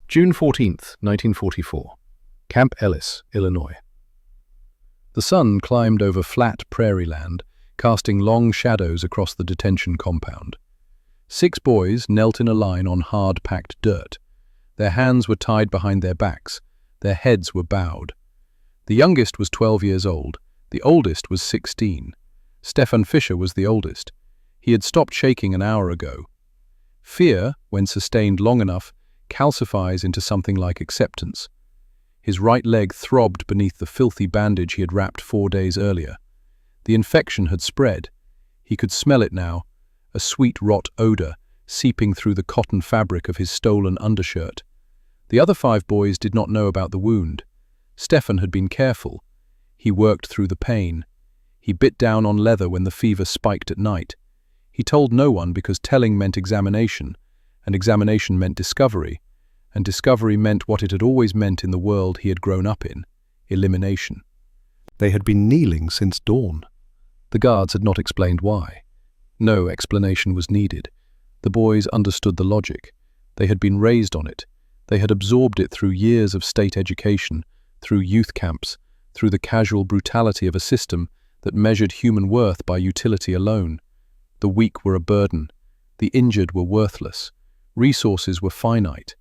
June 14, 1944. Camp Ellis, Illinois. The sun climbed over flat prairie land, casting long shadows across the detention compound. 6 boys knelt in a line on hard-packed dirt. Their hands were tied behind their backs. Their heads were bowed. The youngest was 12 years old. The oldest was 16. Stefan Fischer was the oldest. He had stopped shaking an hour ago. Fear, when sustained long enough, calcifies into something like acceptance. His right leg throbbed beneath the filthy bandage he had wrapped 4 days earlier. The infection had spread. He could smell it now, a sweet rot odor seeping through the cotton fabric of his stolen undershirt. The other 5 boys did not know about the wound. Stefan had been careful. He worked through the pain. He bit down on leather when the fever spiked at night. He told no one because telling meant examination, and examination meant discovery, and discovery meant what it had always meant in the world he had grown up in: elimination. They had been kneeling since dawn. The guards had not explained why. No explanation was needed. The boys understood the logic. They had been raised on it. They had absorbed it through years of state education, through youth camps, through the casual brutality of a system that measured human worth by utility alone. The weak were a burden. The injured were worthless. Resources were finite.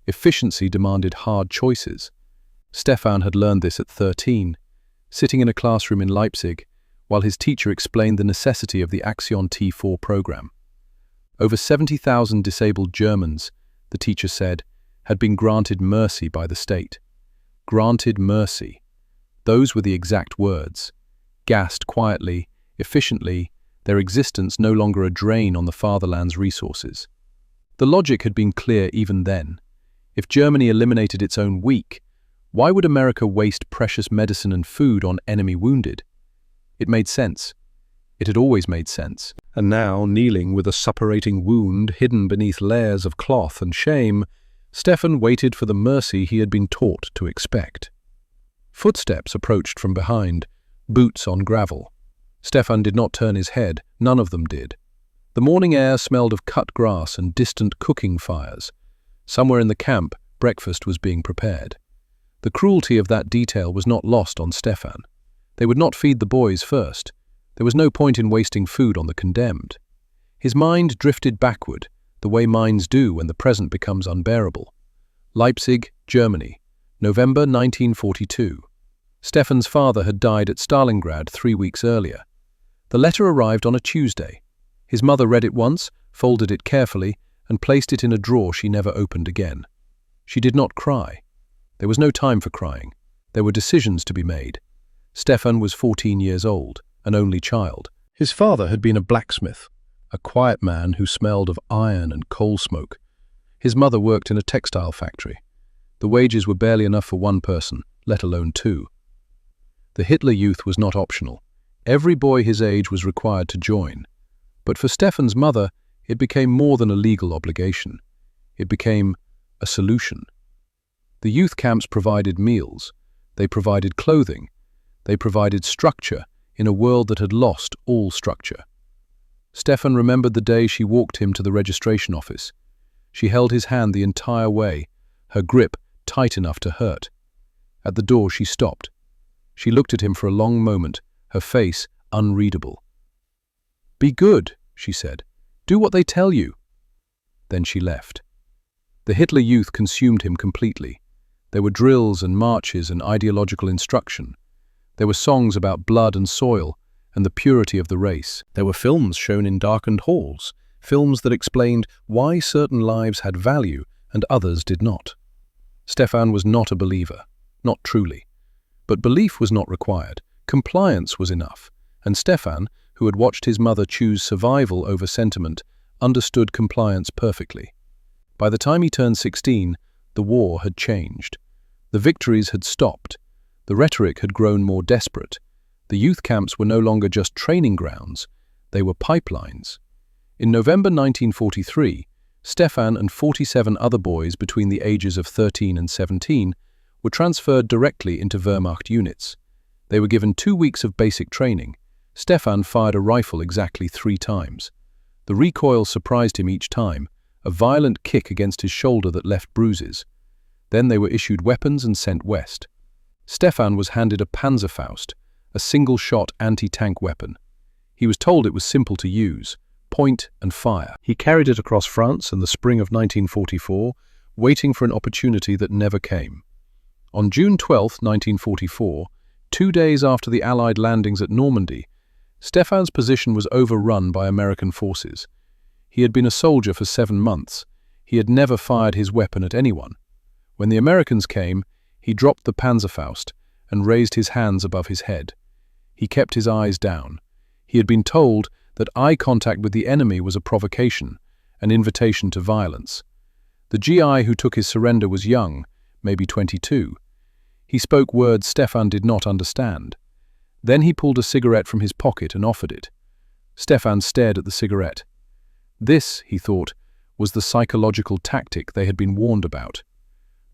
Efficiency demanded hard choices. Stefan had learned this at 13, sitting in a classroom in Leipzig, while his teacher explained the necessity of the Action T4 program. Over 70,000 disabled Germans, the teacher said, had been granted mercy by the state. Granted mercy. Those were the exact words. Gassed quietly, efficiently, their existence no longer a drain on the fatherland's resources. The logic had been clear even then. If Germany eliminated its own weak, why would America waste precious medicine and food on enemy wounded? It made sense. It had always made sense. And now, kneeling with a suppurating wound hidden beneath layers of cloth and shame, Stefan waited for the mercy he had been taught to expect. Footsteps approached from behind, boots on gravel. Stefan did not turn his head. None of them did. The morning air smelled of cut grass and distant cooking fires. Somewhere in the camp, breakfast was being prepared. The cruelty of that detail was not lost on Stefan. They would not feed the boys first. There was no point in wasting food on the condemned. His mind drifted backward, the way minds do when the present becomes unbearable. Leipzig, Germany, November 1942. Stefan's father had died at Stalingrad 3 weeks earlier. The letter arrived on a Tuesday. His mother read it once, folded it carefully, and placed it in a drawer she never opened again. She did not cry. There was no time for crying. There were decisions to be made. Stefan was 14 years old, an only child. His father had been a blacksmith, a quiet man who smelled of iron and coal smoke. His mother worked in a textile factory. The wages were barely enough for one person, let alone 2. The Hitler Youth was not optional. Every boy his age was required to join. But for Stefan's mother, it became more than a legal obligation. It became a solution. The youth camps provided meals. They provided clothing. They provided structure in a world that had lost all structure. Stefan remembered the day she walked him to the registration office. She held his hand the entire way, her grip tight enough to hurt. At the door she stopped. She looked at him for a long moment, her face unreadable. "Be good," she said. "Do what they tell you." Then she left. The Hitler Youth consumed him completely. There were drills and marches and ideological instruction. There were songs about blood and soil and the purity of the race. There were films shown in darkened halls, films that explained why certain lives had value and others did not. Stefan was not a believer, not truly. But belief was not required. Compliance was enough. And Stefan, who had watched his mother choose survival over sentiment, understood compliance perfectly. By the time he turned 16, the war had changed. The victories had stopped. The rhetoric had grown more desperate. The youth camps were no longer just training grounds. They were pipelines. In November 1943, Stefan and 47 other boys between the ages of 13 and 17 were transferred directly into Wehrmacht units. They were given 2 weeks of basic training. Stefan fired a rifle exactly 3 times. The recoil surprised him each time, a violent kick against his shoulder that left bruises. Then they were issued weapons and sent west. Stefan was handed a Panzerfaust, a single-shot anti-tank weapon. He was told it was simple to use, point and fire. He carried it across France in the spring of 1944, waiting for an opportunity that never came. On June 12, 1944, 2 days after the Allied landings at Normandy, Stefan's position was overrun by American forces. He had been a soldier for 7 months. He had never fired his weapon at anyone. When the Americans came, he dropped the Panzerfaust and raised his hands above his head. He kept his eyes down. He had been told that eye contact with the enemy was a provocation, an invitation to violence. The GI who took his surrender was young, maybe 22. He spoke words Stefan did not understand. Then he pulled a cigarette from his pocket and offered it. Stefan stared at the cigarette. This, he thought, was the psychological tactic they had been warned about.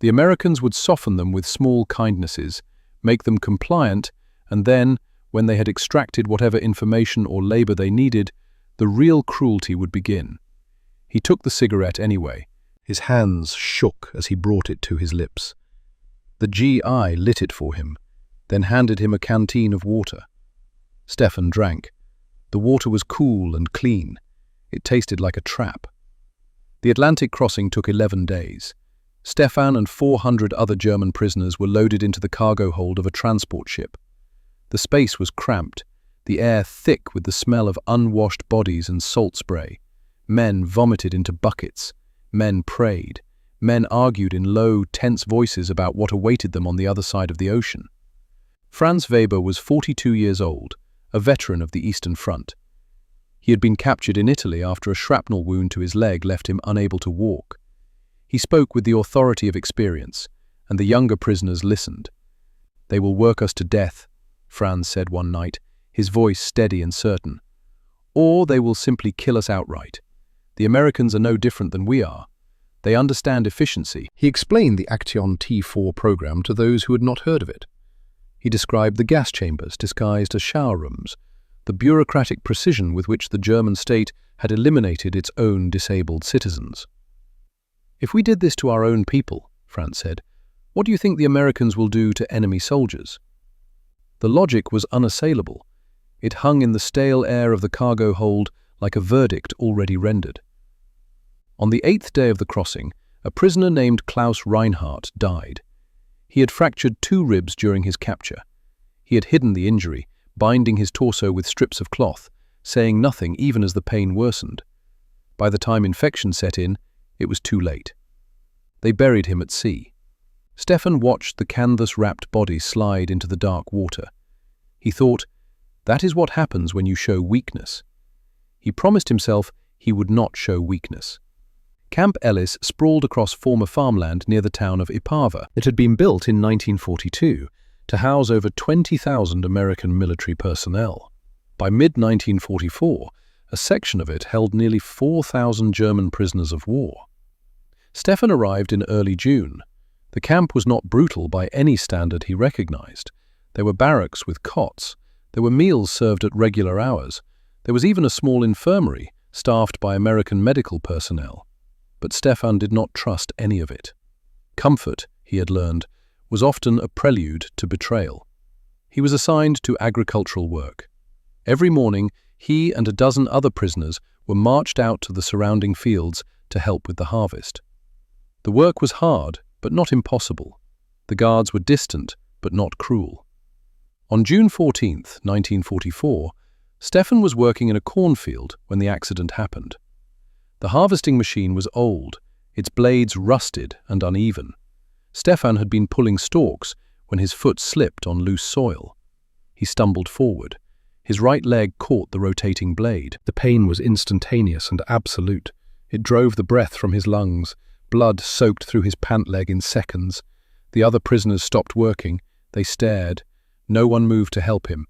The Americans would soften them with small kindnesses, make them compliant, and then, when they had extracted whatever information or labor they needed, the real cruelty would begin. He took the cigarette anyway. His hands shook as he brought it to his lips. The GI lit it for him, then handed him a canteen of water. Stefan drank. The water was cool and clean. It tasted like a trap. The Atlantic crossing took 11 days. Stefan and 400 other German prisoners were loaded into the cargo hold of a transport ship. The space was cramped, the air thick with the smell of unwashed bodies and salt spray. Men vomited into buckets. Men prayed. Men argued in low, tense voices about what awaited them on the other side of the ocean. Franz Weber was 42 years old, a veteran of the Eastern Front. He had been captured in Italy after a shrapnel wound to his leg left him unable to walk. He spoke with the authority of experience, and the younger prisoners listened. "They will work us to death," Franz said one night, his voice steady and certain. "Or they will simply kill us outright. The Americans are no different than we are. They understand efficiency." He explained the Action T4 program to those who had not heard of it. He described the gas chambers disguised as shower rooms, the bureaucratic precision with which the German state had eliminated its own disabled citizens. "If we did this to our own people," Franz said, "what do you think the Americans will do to enemy soldiers?" The logic was unassailable. It hung in the stale air of the cargo hold like a verdict already rendered. On the 8th day of the crossing, a prisoner named Klaus Reinhardt died. He had fractured 2 ribs during his capture. He had hidden the injury, binding his torso with strips of cloth, saying nothing even as the pain worsened. By the time infection set in, it was too late. They buried him at sea. Stefan watched the canvas-wrapped body slide into the dark water. He thought, that is what happens when you show weakness. He promised himself he would not show weakness. Camp Ellis sprawled across former farmland near the town of Ipava. It had been built in 1942 to house over 20,000 American military personnel. By mid-1944, a section of it held nearly 4,000 German prisoners of war. Stefan arrived in early June. The camp was not brutal by any standard he recognized. There were barracks with cots. There were meals served at regular hours. There was even a small infirmary staffed by American medical personnel. But Stefan did not trust any of it. Comfort, he had learned, was often a prelude to betrayal. He was assigned to agricultural work. Every morning, he and a dozen other prisoners were marched out to the surrounding fields to help with the harvest. The work was hard, but not impossible. The guards were distant, but not cruel. On June 14, 1944, Stefan was working in a cornfield when the accident happened. The harvesting machine was old, its blades rusted and uneven. Stefan had been pulling stalks when his foot slipped on loose soil. He stumbled forward. His right leg caught the rotating blade. The pain was instantaneous and absolute. It drove the breath from his lungs. Blood soaked through his pant leg in seconds. The other prisoners stopped working. They stared. No one moved to help him.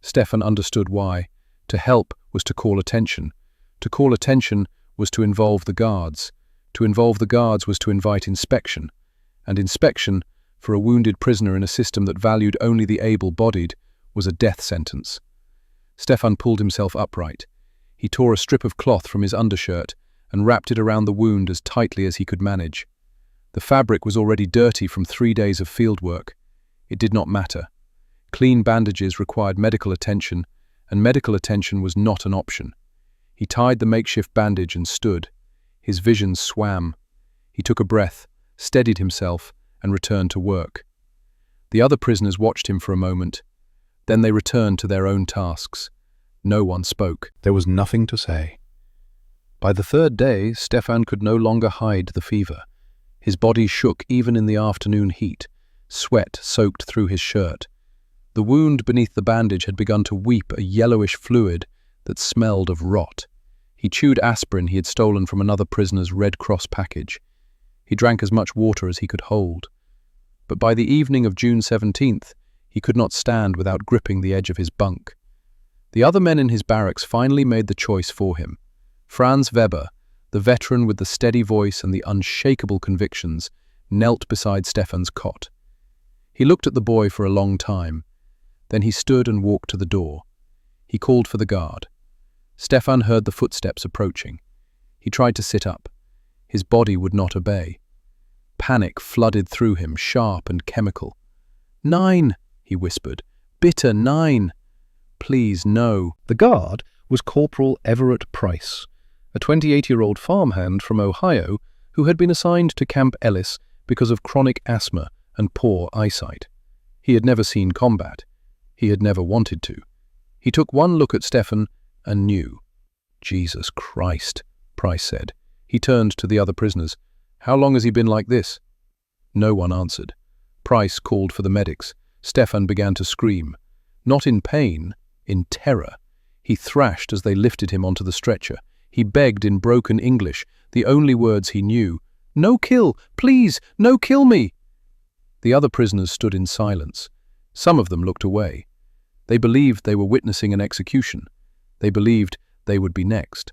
Stefan understood why. To help was to call attention. To call attention was to involve the guards. To involve the guards was to invite inspection. And inspection, for a wounded prisoner in a system that valued only the able-bodied, was a death sentence. Stefan pulled himself upright. He tore a strip of cloth from his undershirt and wrapped it around the wound as tightly as he could manage. The fabric was already dirty from 3 days of field work. It did not matter. Clean bandages required medical attention, and medical attention was not an option. He tied the makeshift bandage and stood. His vision swam. He took a breath, steadied himself, and returned to work. The other prisoners watched him for a moment. Then they returned to their own tasks. No one spoke. There was nothing to say. By the third day, Stefan could no longer hide the fever. His body shook even in the afternoon heat. Sweat soaked through his shirt. The wound beneath the bandage had begun to weep a yellowish fluid that smelled of rot. He chewed aspirin he had stolen from another prisoner's Red Cross package. He drank as much water as he could hold. But by the evening of June 17th, he could not stand without gripping the edge of his bunk. The other men in his barracks finally made the choice for him. Franz Weber, the veteran with the steady voice and the unshakable convictions, knelt beside Stefan's cot. He looked at the boy for a long time. Then he stood and walked to the door. He called for the guard. Stefan heard the footsteps approaching. He tried to sit up. His body would not obey. Panic flooded through him, sharp and chemical. "9," he whispered. "Bitter 9. Please, no." The guard was Corporal Everett Price, a 28-year-old farmhand from Ohio who had been assigned to Camp Ellis because of chronic asthma and poor eyesight. He had never seen combat. He had never wanted to. He took one look at Stefan and knew. "Jesus Christ," Price said. He turned to the other prisoners. "How long has he been like this?" No one answered. Price called for the medics. Stefan began to scream. Not in pain, in terror. He thrashed as they lifted him onto the stretcher. He begged in broken English, the only words he knew. "No kill! Please, no kill me!" The other prisoners stood in silence. Some of them looked away. They believed they were witnessing an execution. They believed they would be next.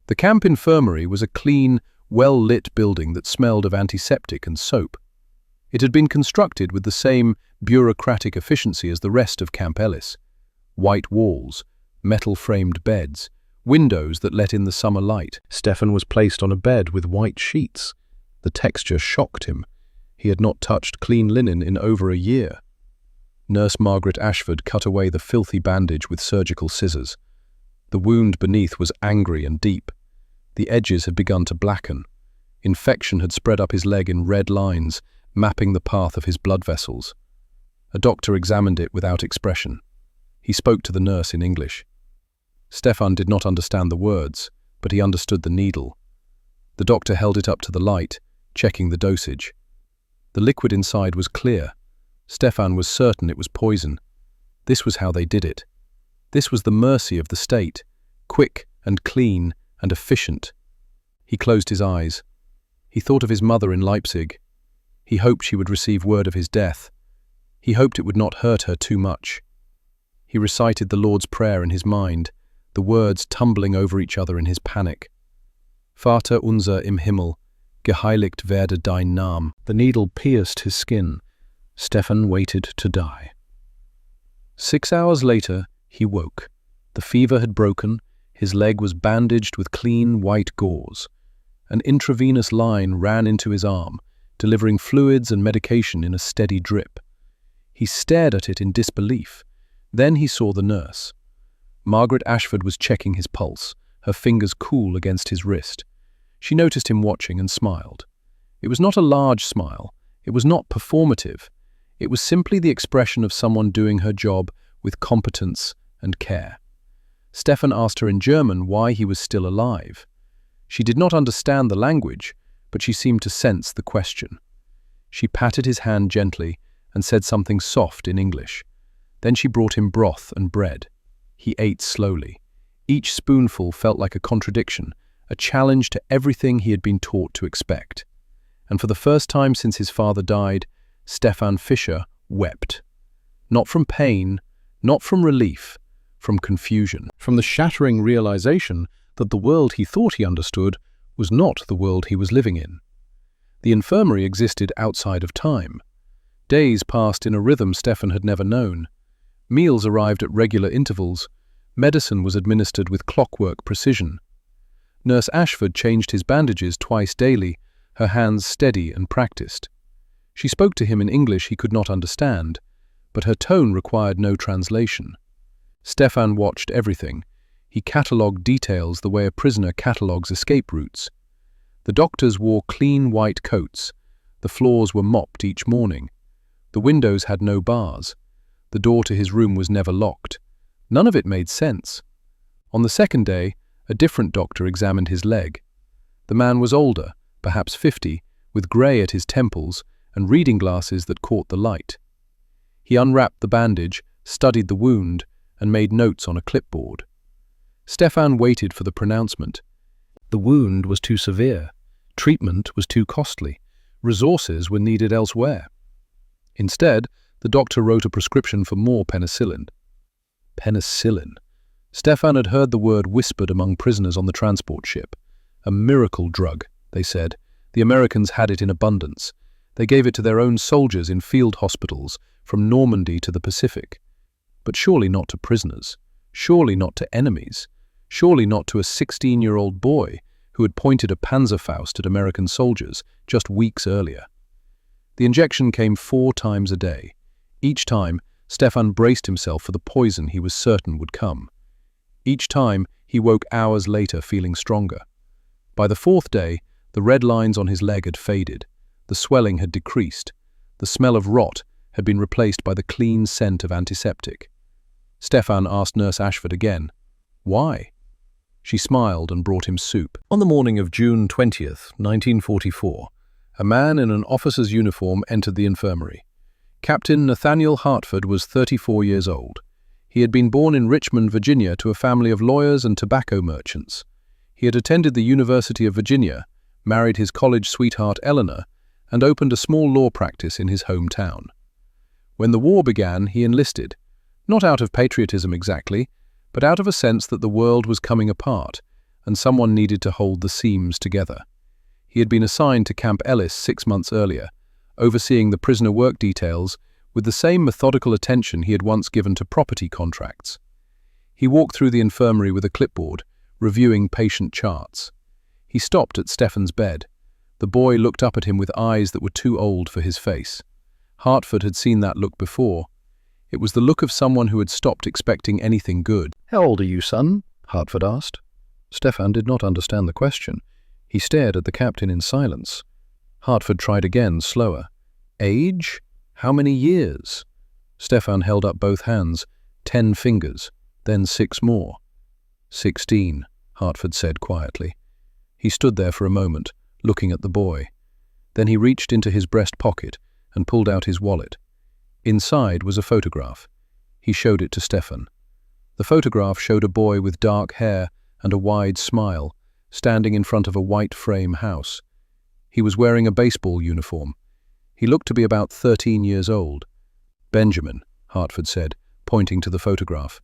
The camp infirmary was a clean, well-lit building that smelled of antiseptic and soap. It had been constructed with the same bureaucratic efficiency as the rest of Camp Ellis. White walls, metal-framed beds, windows that let in the summer light. Stefan was placed on a bed with white sheets. The texture shocked him. He had not touched clean linen in over a year. Nurse Margaret Ashford cut away the filthy bandage with surgical scissors. The wound beneath was angry and deep. The edges had begun to blacken. Infection had spread up his leg in red lines, mapping the path of his blood vessels. A doctor examined it without expression. He spoke to the nurse in English. Stefan did not understand the words, but he understood the needle. The doctor held it up to the light, checking the dosage. The liquid inside was clear. Stefan was certain it was poison. This was how they did it. This was the mercy of the state, quick and clean and efficient. He closed his eyes. He thought of his mother in Leipzig. He hoped she would receive word of his death. He hoped it would not hurt her too much. He recited the Lord's Prayer in his mind, the words tumbling over each other in his panic. Vater unser im Himmel, geheiligt werde dein Name. The needle pierced his skin. Stefan waited to die. 6 hours later, he woke. The fever had broken. His leg was bandaged with clean white gauze. An intravenous line ran into his arm, delivering fluids and medication in a steady drip. He stared at it in disbelief. Then he saw the nurse. Margaret Ashford was checking his pulse, her fingers cool against his wrist. She noticed him watching and smiled. It was not a large smile. It was not performative. It was simply the expression of someone doing her job with competence and care. Stefan asked her in German why he was still alive. She did not understand the language, but she seemed to sense the question. She patted his hand gently and said something soft in English. Then she brought him broth and bread. He ate slowly. Each spoonful felt like a contradiction, a challenge to everything he had been taught to expect. And for the first time since his father died, Stefan Fischer wept. Not from pain, not from relief, from confusion. From the shattering realization that the world he thought he understood was not the world he was living in. The infirmary existed outside of time. Days passed in a rhythm Stefan had never known. Meals arrived at regular intervals. Medicine was administered with clockwork precision. Nurse Ashford changed his bandages twice daily, her hands steady and practiced. She spoke to him in English he could not understand, but her tone required no translation. Stefan watched everything. He catalogued details the way a prisoner catalogues escape routes. The doctors wore clean white coats. The floors were mopped each morning. The windows had no bars. The door to his room was never locked. None of it made sense. On the second day, a different doctor examined his leg. The man was older, perhaps 50, with grey at his temples and reading glasses that caught the light. He unwrapped the bandage, studied the wound, and made notes on a clipboard. Stefan waited for the pronouncement. The wound was too severe. Treatment was too costly. Resources were needed elsewhere. Instead, the doctor wrote a prescription for more penicillin. Penicillin. Stefan had heard the word whispered among prisoners on the transport ship. A miracle drug, they said. The Americans had it in abundance. They gave it to their own soldiers in field hospitals, from Normandy to the Pacific. But surely not to prisoners. Surely not to enemies. Surely not to a 16-year-old boy who had pointed a Panzerfaust at American soldiers just weeks earlier. The injection came 4 times a day. Each time, Stefan braced himself for the poison he was certain would come. Each time, he woke hours later feeling stronger. By the 4th day, the red lines on his leg had faded. The swelling had decreased. The smell of rot had been replaced by the clean scent of antiseptic. Stefan asked Nurse Ashford again, "Why?" She smiled and brought him soup. On the morning of June 20th, 1944, a man in an officer's uniform entered the infirmary. Captain Nathaniel Hartford was 34 years old. He had been born in Richmond, Virginia, to a family of lawyers and tobacco merchants. He had attended the University of Virginia, married his college sweetheart Eleanor, and opened a small law practice in his hometown. When the war began, he enlisted, not out of patriotism exactly, but out of a sense that the world was coming apart, and someone needed to hold the seams together. He had been assigned to Camp Ellis 6 months earlier, overseeing the prisoner work details with the same methodical attention he had once given to property contracts. He walked through the infirmary with a clipboard, reviewing patient charts. He stopped at Stefan's bed. The boy looked up at him with eyes that were too old for his face. Hartford had seen that look before. It was the look of someone who had stopped expecting anything good. "How old are you, son?" Hartford asked. Stefan did not understand the question. He stared at the captain in silence. Hartford tried again, slower. "Age? How many years?" Stefan held up both hands, 10 fingers, then 6 more. 16, Hartford said quietly. He stood there for a moment, looking at the boy. Then he reached into his breast pocket and pulled out his wallet. Inside was a photograph. He showed it to Stefan. The photograph showed a boy with dark hair and a wide smile, standing in front of a white frame house. He was wearing a baseball uniform. He looked to be about 13 years old. "Benjamin," Hartford said, pointing to the photograph.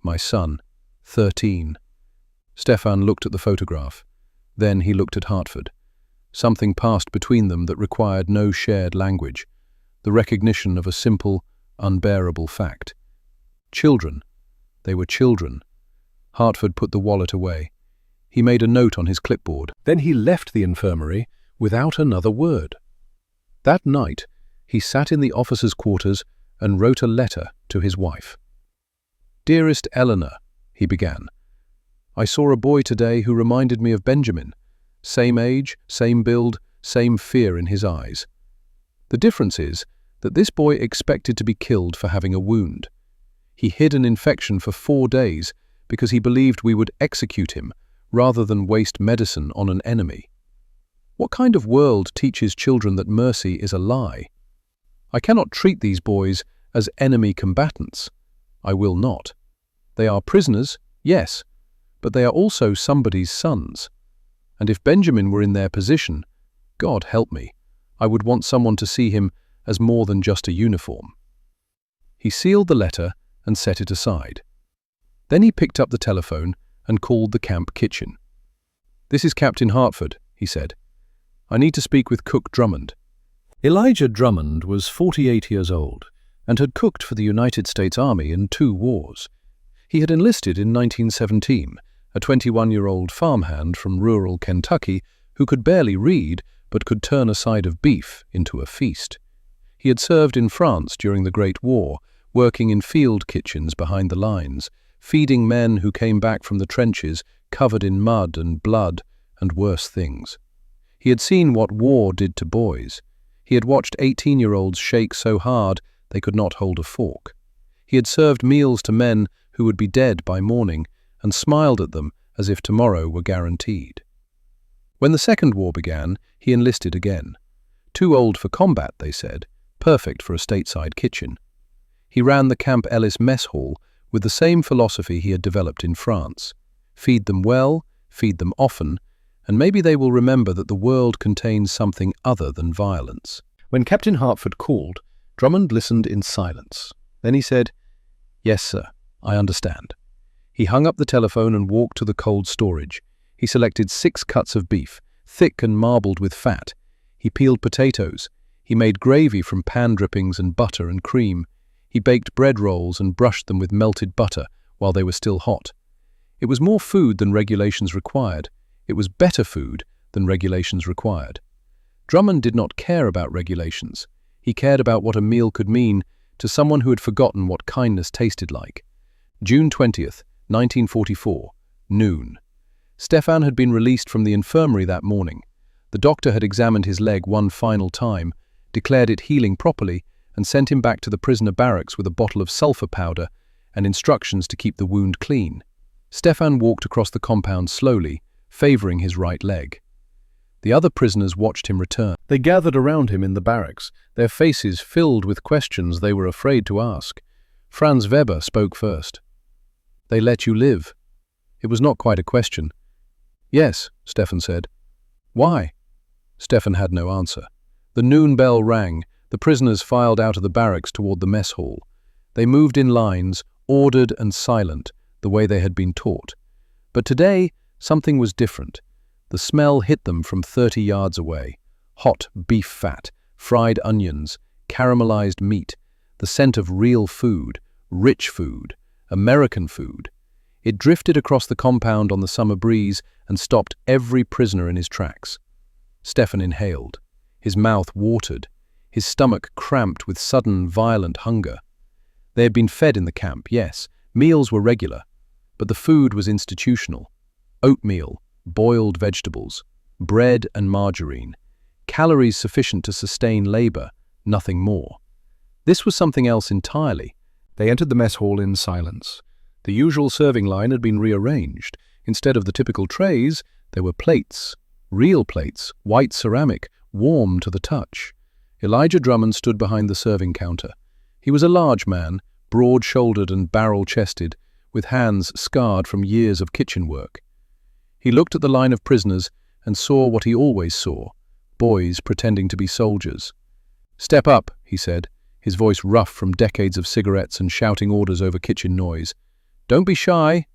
"My son, 13. Stefan looked at the photograph. Then he looked at Hartford. Something passed between them that required no shared language, the recognition of a simple, unbearable fact. Children. They were children. Hartford put the wallet away. He made a note on his clipboard. Then he left the infirmary without another word. That night, he sat in the officers' quarters and wrote a letter to his wife. "Dearest Eleanor," he began, "I saw a boy today who reminded me of Benjamin. Same age, same build, same fear in his eyes. The difference is that this boy expected to be killed for having a wound. He hid an infection for 4 days because he believed we would execute him rather than waste medicine on an enemy. What kind of world teaches children that mercy is a lie? I cannot treat these boys as enemy combatants. I will not. They are prisoners, yes, but they are also somebody's sons. And if Benjamin were in their position, God help me, I would want someone to see him as more than just a uniform." He sealed the letter and set it aside. Then he picked up the telephone and called the camp kitchen. "This is Captain Hartford," he said. "I need to speak with Cook Drummond." Elijah Drummond was 48 years old and had cooked for the United States Army in 2 wars. He had enlisted in 1917, a 21-year-old farmhand from rural Kentucky who could barely read but could turn a side of beef into a feast. He had served in France during the Great War, working in field kitchens behind the lines, feeding men who came back from the trenches covered in mud and blood and worse things. He had seen what war did to boys. He had watched 18-year-olds shake so hard they could not hold a fork. He had served meals to men who would be dead by morning and smiled at them as if tomorrow were guaranteed. When the Second War began, he enlisted again. Too old for combat, they said, perfect for a stateside kitchen. He ran the Camp Ellis mess hall with the same philosophy he had developed in France. Feed them well, feed them often, and maybe they will remember that the world contains something other than violence. When Captain Hartford called, Drummond listened in silence. Then he said, "Yes, sir, I understand." He hung up the telephone and walked to the cold storage. He selected 6 cuts of beef, thick and marbled with fat. He peeled potatoes. He made gravy from pan drippings and butter and cream. He baked bread rolls and brushed them with melted butter while they were still hot. It was more food than regulations required. It was better food than regulations required. Drummond did not care about regulations. He cared about what a meal could mean to someone who had forgotten what kindness tasted like. June 20th, 1944, noon. Stefan had been released from the infirmary that morning. The doctor had examined his leg one final time, declared it healing properly, and sent him back to the prisoner barracks with a bottle of sulfur powder and instructions to keep the wound clean. Stefan walked across the compound slowly, favoring his right leg. The other prisoners watched him return. They gathered around him in the barracks, their faces filled with questions they were afraid to ask. Franz Weber spoke first. "They let you live." It was not quite a question. "Yes," Stefan said. "Why?" Stefan had no answer. The noon bell rang. The prisoners filed out of the barracks toward the mess hall. They moved in lines, ordered and silent, the way they had been taught. But today, something was different. The smell hit them from 30 yards away. Hot beef fat, fried onions, caramelized meat, the scent of real food, rich food, American food. It drifted across the compound on the summer breeze and stopped every prisoner in his tracks. Stefan inhaled. His mouth watered. His stomach cramped with sudden, violent hunger. They had been fed in the camp, yes. Meals were regular. But the food was institutional. Oatmeal, boiled vegetables, bread and margarine. Calories sufficient to sustain labor, nothing more. This was something else entirely. They entered the mess hall in silence. The usual serving line had been rearranged. Instead of the typical trays, there were plates. Real plates, white ceramic, warm to the touch. Elijah Drummond stood behind the serving counter. He was a large man, broad-shouldered and barrel-chested, with hands scarred from years of kitchen work. He looked at the line of prisoners and saw what he always saw, boys pretending to be soldiers. "Step up," he said, his voice rough from decades of cigarettes and shouting orders over kitchen noise. "Don't be shy."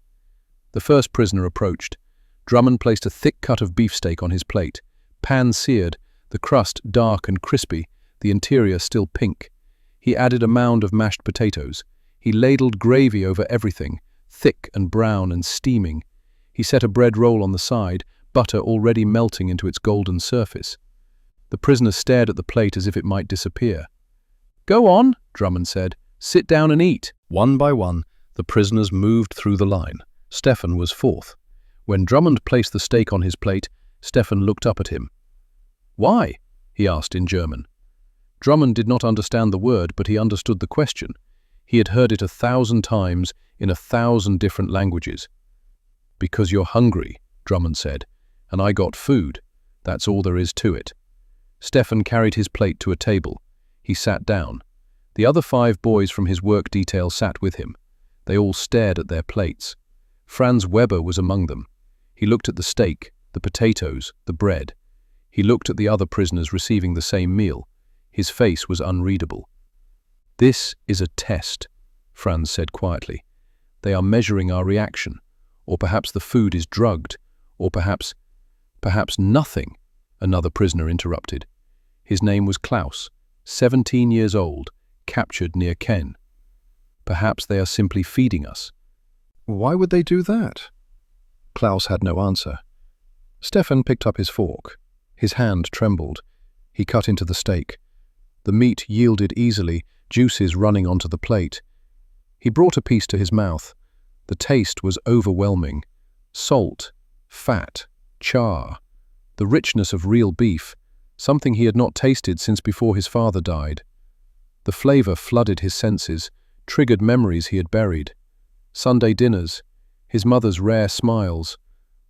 The first prisoner approached. Drummond placed a thick cut of beefsteak on his plate, pan-seared, the crust dark and crispy, the interior still pink. He added a mound of mashed potatoes. He ladled gravy over everything, thick and brown and steaming. He set a bread roll on the side, butter already melting into its golden surface. The prisoner stared at the plate as if it might disappear. "Go on," Drummond said. "Sit down and eat." One by one, the prisoners moved through the line. Stefan was fourth. When Drummond placed the steak on his plate, Stefan looked up at him. "Why?" he asked in German. Drummond did not understand the word, but he understood the question. He had heard it 1,000 times in 1,000 different languages. "Because you're hungry," Drummond said, "and I got food. That's all there is to it." Stefan carried his plate to a table. He sat down. The other 5 boys from his work detail sat with him. They all stared at their plates. Franz Weber was among them. He looked at the steak, the potatoes, the bread. He looked at the other prisoners receiving the same meal. His face was unreadable. "This is a test," Franz said quietly. "They are measuring our reaction. Or perhaps the food is drugged. Or perhaps nothing," another prisoner interrupted. His name was Klaus, 17 years old, captured near Ken. "Perhaps they are simply feeding us." "Why would they do that?" Klaus had no answer. Stefan picked up his fork. His hand trembled. He cut into the steak. The meat yielded easily, juices running onto the plate. He brought a piece to his mouth. The taste was overwhelming. Salt, fat, char, the richness of real beef, something he had not tasted since before his father died. The flavor flooded his senses, triggered memories he had buried. Sunday dinners, his mother's rare smiles,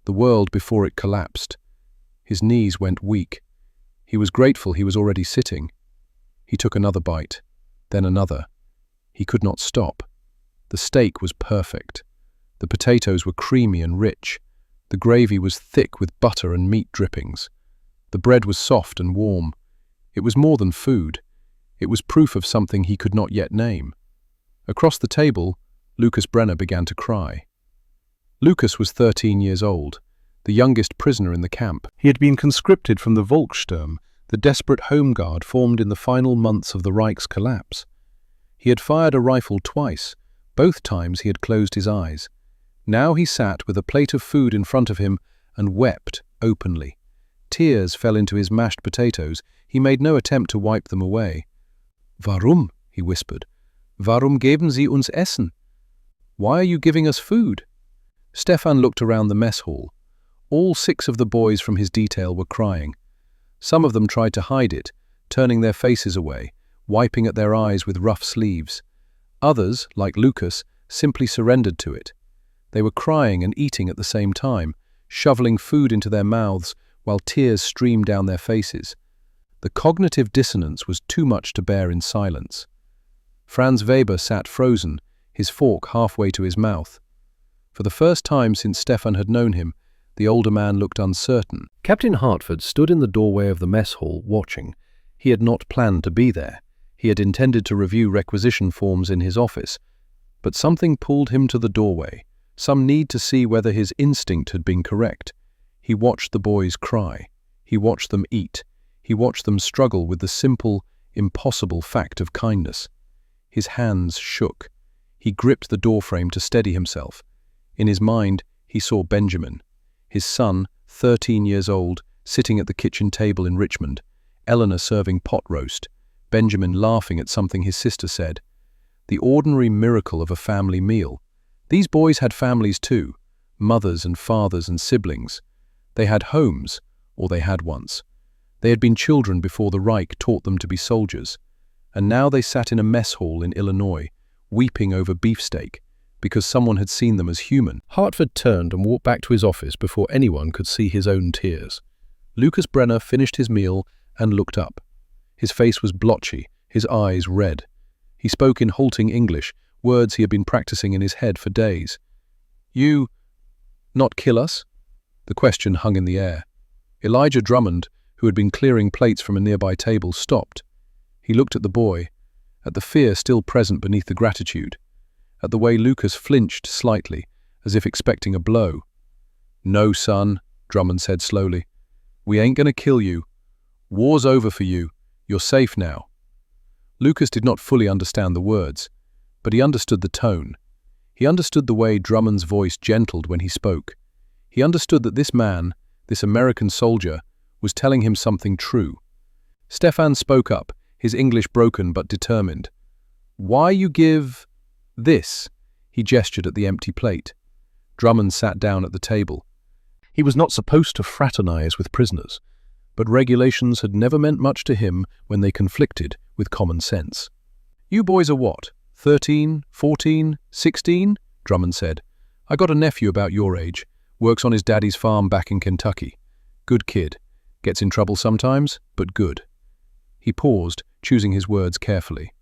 the world before it collapsed. His knees went weak. He was grateful he was already sitting. He took another bite, then another. He could not stop. The steak was perfect. The potatoes were creamy and rich. The gravy was thick with butter and meat drippings. The bread was soft and warm. It was more than food. It was proof of something he could not yet name. Across the table, Lucas Brenner began to cry. Lucas was 13 years old, the youngest prisoner in the camp. He had been conscripted from the Volkssturm, the desperate home guard formed in the final months of the Reich's collapse. He had fired a rifle twice. Both times he had closed his eyes. Now he sat with a plate of food in front of him and wept openly. Tears fell into his mashed potatoes. He made no attempt to wipe them away. "Warum?" he whispered. "Warum geben Sie uns Essen? Why are you giving us food?" Stefan looked around the mess hall. All 6 of the boys from his detail were crying. Some of them tried to hide it, turning their faces away, wiping at their eyes with rough sleeves. Others, like Lucas, simply surrendered to it. They were crying and eating at the same time, shoveling food into their mouths while tears streamed down their faces. The cognitive dissonance was too much to bear in silence. Franz Weber sat frozen, his fork halfway to his mouth. For the first time since Stefan had known him, the older man looked uncertain. Captain Hartford stood in the doorway of the mess hall, watching. He had not planned to be there. He had intended to review requisition forms in his office. But something pulled him to the doorway, some need to see whether his instinct had been correct. He watched the boys cry. He watched them eat. He watched them struggle with the simple, impossible fact of kindness. His hands shook. He gripped the doorframe to steady himself. In his mind, he saw Benjamin, his son, 13 years old, sitting at the kitchen table in Richmond, Eleanor serving pot roast, Benjamin laughing at something his sister said. The ordinary miracle of a family meal. These boys had families too, mothers and fathers and siblings. They had homes, or they had once. They had been children before the Reich taught them to be soldiers. And now they sat in a mess hall in Illinois, weeping over beefsteak, because someone had seen them as human. Hartford turned and walked back to his office before anyone could see his own tears. Lucas Brenner finished his meal and looked up. His face was blotchy, his eyes red. He spoke in halting English, words he had been practicing in his head for days. "You not kill us?" The question hung in the air. Elijah Drummond, who had been clearing plates from a nearby table, stopped. He looked at the boy, at the fear still present beneath the gratitude, at the way Lucas flinched slightly, as if expecting a blow. "No, son," Drummond said slowly. "We ain't gonna kill you. War's over for you. You're safe now." Lucas did not fully understand the words, but he understood the tone. He understood the way Drummond's voice gentled when he spoke. He understood that this man, this American soldier, was telling him something true. Stefan spoke up, his English broken but determined. "Why you give this?" He gestured at the empty plate. Drummond sat down at the table. He was not supposed to fraternize with prisoners, but regulations had never meant much to him when they conflicted with common sense. "You boys are what, 13, 14, 16? Drummond said. "I got a nephew about your age, works on his daddy's farm back in Kentucky. Good kid. Gets in trouble sometimes, but good." He paused, choosing his words carefully.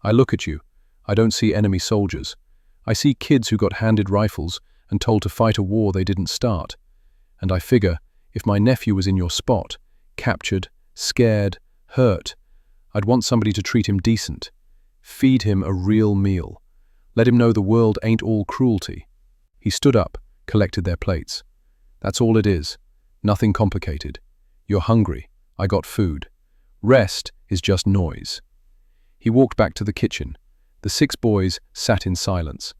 "I look at you. I don't see enemy soldiers. I see kids who got handed rifles and told to fight a war they didn't start. And I figure, if my nephew was in your spot, captured, scared, hurt, I'd want somebody to treat him decent. Feed him a real meal. Let him know the world ain't all cruelty." He stood up, collected their plates. "That's all it is. Nothing complicated. You're hungry. I got food. Rest is just noise." He walked back to the kitchen. The 6 boys sat in silence.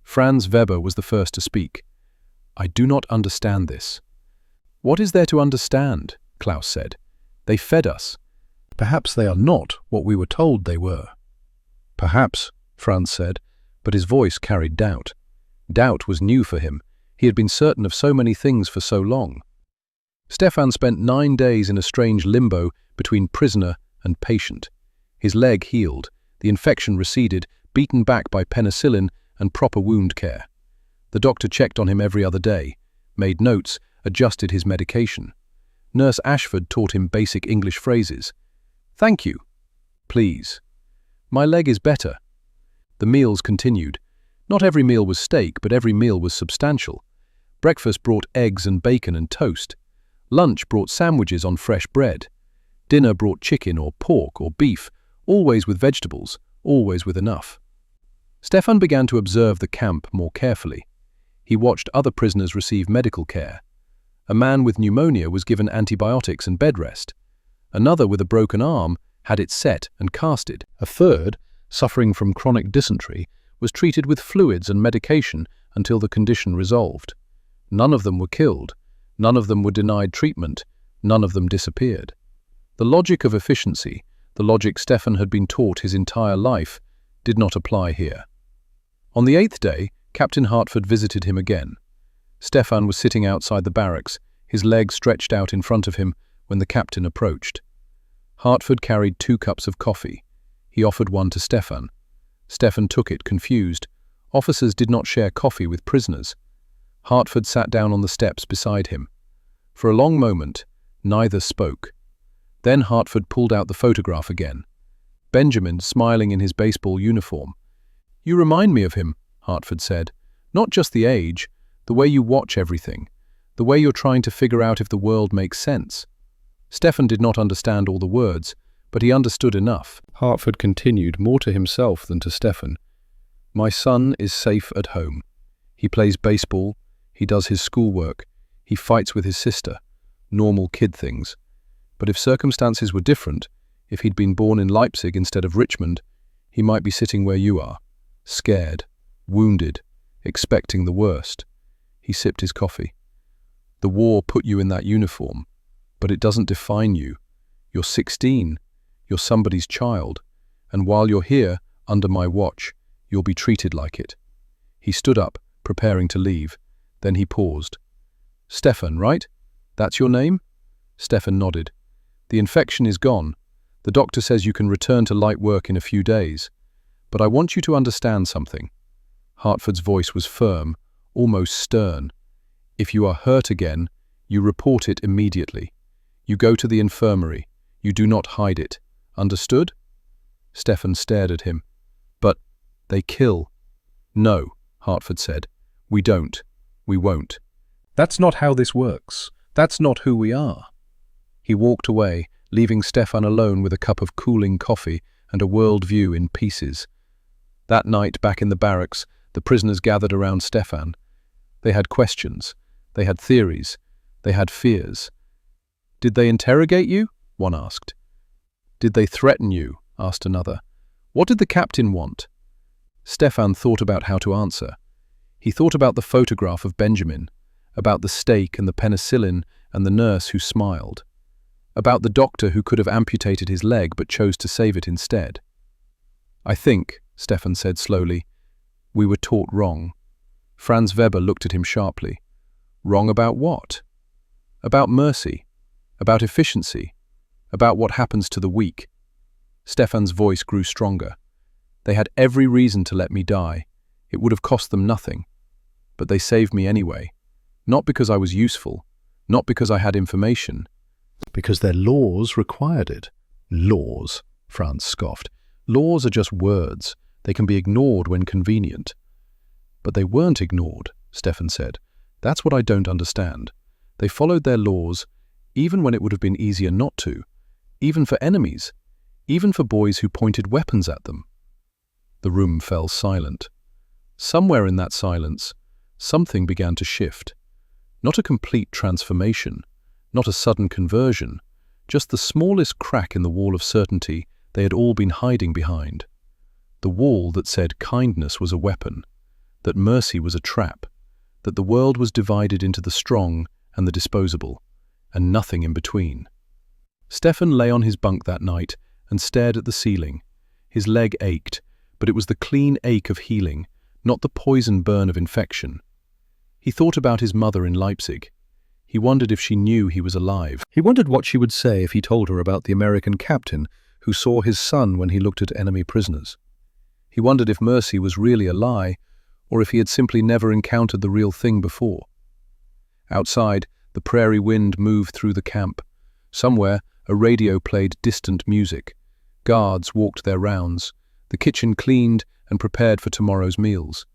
Franz Weber was the first to speak. "I do not understand this." "What is there to understand?" Klaus said. They fed us. Perhaps they are not what we were told they were. Perhaps, Franz said, but his voice carried doubt. Doubt was new for him. He had been certain of so many things for so long. Stefan spent 9 days in a strange limbo between prisoner and patient. His leg healed, the infection receded, beaten back by penicillin and proper wound care. The doctor checked on him every other day, made notes, adjusted his medication. Nurse Ashford taught him basic English phrases. "Thank you." "Please." "My leg is better." The meals continued. Not every meal was steak, but every meal was substantial. Breakfast brought eggs and bacon and toast. Lunch brought sandwiches on fresh bread. Dinner brought chicken or pork or beef, always with vegetables, always with enough. Stefan began to observe the camp more carefully. He watched other prisoners receive medical care. A man with pneumonia was given antibiotics and bed rest. Another with a broken arm had it set and casted. A third, suffering from chronic dysentery, was treated with fluids and medication until the condition resolved. None of them were killed. None of them were denied treatment. None of them disappeared. The logic of efficiency, the logic Stefan had been taught his entire life, did not apply here. On the 8th day, Captain Hartford visited him again. Stefan was sitting outside the barracks, his legs stretched out in front of him when the captain approached. Hartford carried 2 cups of coffee. He offered one to Stefan. Stefan took it, confused. Officers did not share coffee with prisoners. Hartford sat down on the steps beside him. For a long moment, neither spoke. Then Hartford pulled out the photograph again. Benjamin, smiling in his baseball uniform. "You remind me of him," Hartford said. "Not just the age, the way you watch everything, the way you're trying to figure out if the world makes sense." Stefan did not understand all the words, but he understood enough. Hartford continued, more to himself than to Stefan. "My son is safe at home. He plays baseball, he does his schoolwork, he fights with his sister, normal kid things. But if circumstances were different, if he'd been born in Leipzig instead of Richmond, he might be sitting where you are, scared, wounded, expecting the worst." He sipped his coffee. "The war put you in that uniform, but it doesn't define you. You're 16, you're somebody's child, and while you're here, under my watch, you'll be treated like it." He stood up, preparing to leave. Then he paused. "Stefan, right? That's your name?" Stefan nodded. "The infection is gone. The doctor says you can return to light work in a few days. But I want you to understand something." Hartford's voice was firm, almost stern. "If you are hurt again, you report it immediately. You go to the infirmary. You do not hide it. Understood?" Stefan stared at him. "But they kill." "No," Hartford said. "We don't. We won't. That's not how this works. That's not who we are." He walked away, leaving Stefan alone with a cup of cooling coffee and a world view in pieces. That night, back in the barracks, the prisoners gathered around Stefan. They had questions. They had theories. They had fears. "Did they interrogate you?" one asked. "Did they threaten you?" asked another. "What did the captain want?" Stefan thought about how to answer. He thought about the photograph of Benjamin, about the steak and the penicillin and the nurse who smiled, about the doctor who could have amputated his leg but chose to save it instead. "I think," Stefan said slowly, "we were taught wrong." Franz Weber looked at him sharply. "Wrong about what?" "About mercy, about efficiency, about what happens to the weak." Stefan's voice grew stronger. "They had every reason to let me die. It would have cost them nothing. But they saved me anyway. Not because I was useful, not because I had information. Because their laws required it." "Laws," Franz scoffed. "Laws are just words. They can be ignored when convenient." "But they weren't ignored," Stefan said. "That's what I don't understand. They followed their laws, even when it would have been easier not to, even for enemies, even for boys who pointed weapons at them." The room fell silent. Somewhere in that silence, something began to shift. Not a complete transformation, not a sudden conversion, just the smallest crack in the wall of certainty they had all been hiding behind. The wall that said kindness was a weapon, that mercy was a trap, that the world was divided into the strong and the disposable, and nothing in between. Stefan lay on his bunk that night and stared at the ceiling. His leg ached, but it was the clean ache of healing, not the poison burn of infection. He thought about his mother in Leipzig. He wondered if she knew he was alive. He wondered what she would say if he told her about the American captain who saw his son when he looked at enemy prisoners. He wondered if mercy was really a lie, or if he had simply never encountered the real thing before. Outside, the prairie wind moved through the camp. Somewhere, a radio played distant music. Guards walked their rounds. The kitchen cleaned and prepared for tomorrow's meals.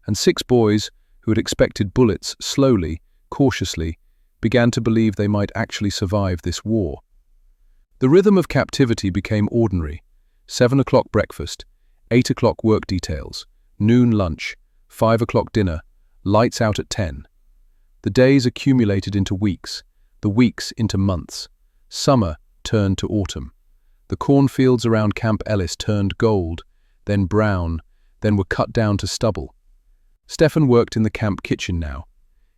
And 6 boys, who had expected bullets, slowly, cautiously, began to believe they might actually survive this war. The rhythm of captivity became ordinary. 7 o'clock breakfast, 8 o'clock work details, noon lunch, 5 o'clock dinner, lights out at 10. The days accumulated into weeks, the weeks into months. Summer turned to autumn. The cornfields around Camp Ellis turned gold, then brown, then were cut down to stubble. Stefan worked in the camp kitchen now.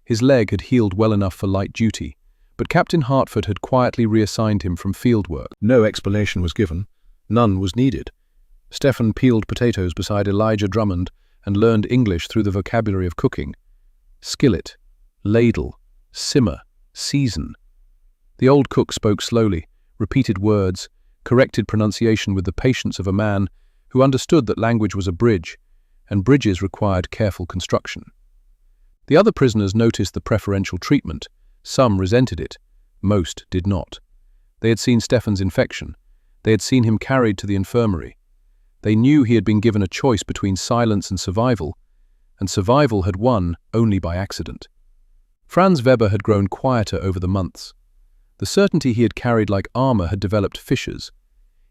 His leg had healed well enough for light duty, but Captain Hartford had quietly reassigned him from field work. No explanation was given. None was needed. Stefan peeled potatoes beside Elijah Drummond and learned English through the vocabulary of cooking. Skillet, ladle, simmer, season. The old cook spoke slowly, repeated words, corrected pronunciation with the patience of a man who understood that language was a bridge, and bridges required careful construction. The other prisoners noticed the preferential treatment. Some resented it. Most did not. They had seen Stefan's infection. They had seen him carried to the infirmary. They knew he had been given a choice between silence and survival had won only by accident. Franz Weber had grown quieter over the months. The certainty he had carried like armor had developed fissures.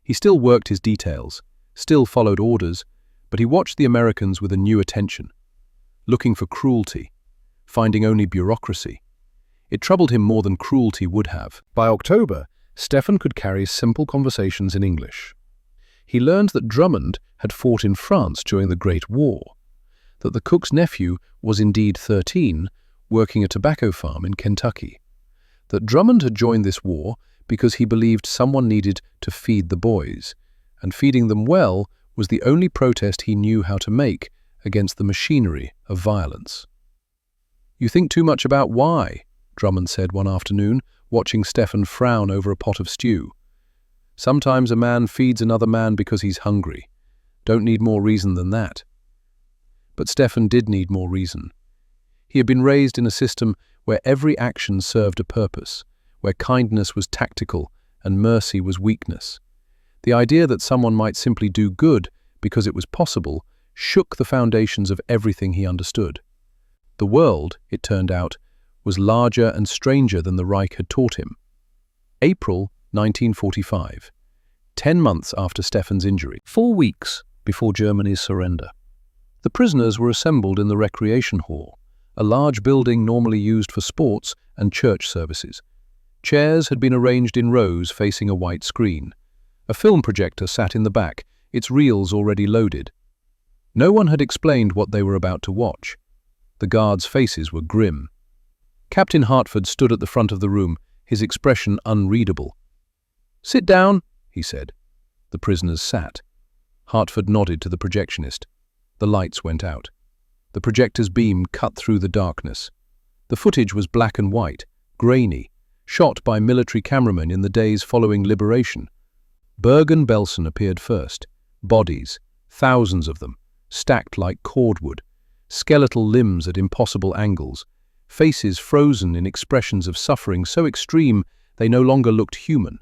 He still worked his details, still followed orders, but he watched the Americans with a new attention, looking for cruelty, finding only bureaucracy. It troubled him more than cruelty would have. By October, Stefan could carry simple conversations in English. He learned that Drummond had fought in France during the Great War, that the cook's nephew was indeed 13, working a tobacco farm in Kentucky, that Drummond had joined this war because he believed someone needed to feed the boys, and feeding them well was the only protest he knew how to make against the machinery of violence. "You think too much about why," Drummond said one afternoon, watching Stefan frown over a pot of stew. "Sometimes a man feeds another man because he's hungry. Don't need more reason than that." But Stefan did need more reason. He had been raised in a system where every action served a purpose, where kindness was tactical and mercy was weakness. The idea that someone might simply do good because it was possible shook the foundations of everything he understood. The world, it turned out, was larger and stranger than the Reich had taught him. April 1945, 10 months after Stefan's injury, 4 weeks before Germany's surrender. The prisoners were assembled in the recreation hall, a large building normally used for sports and church services. Chairs had been arranged in rows facing a white screen. A film projector sat in the back, its reels already loaded. No one had explained what they were about to watch. The guards' faces were grim. Captain Hartford stood at the front of the room, his expression unreadable. "Sit down," he said. The prisoners sat. Hartford nodded to the projectionist. The lights went out. The projector's beam cut through the darkness. The footage was black and white, grainy, shot by military cameramen in the days following liberation. Bergen-Belsen appeared first. Bodies, thousands of them, stacked like cordwood, skeletal limbs at impossible angles, faces frozen in expressions of suffering so extreme they no longer looked human.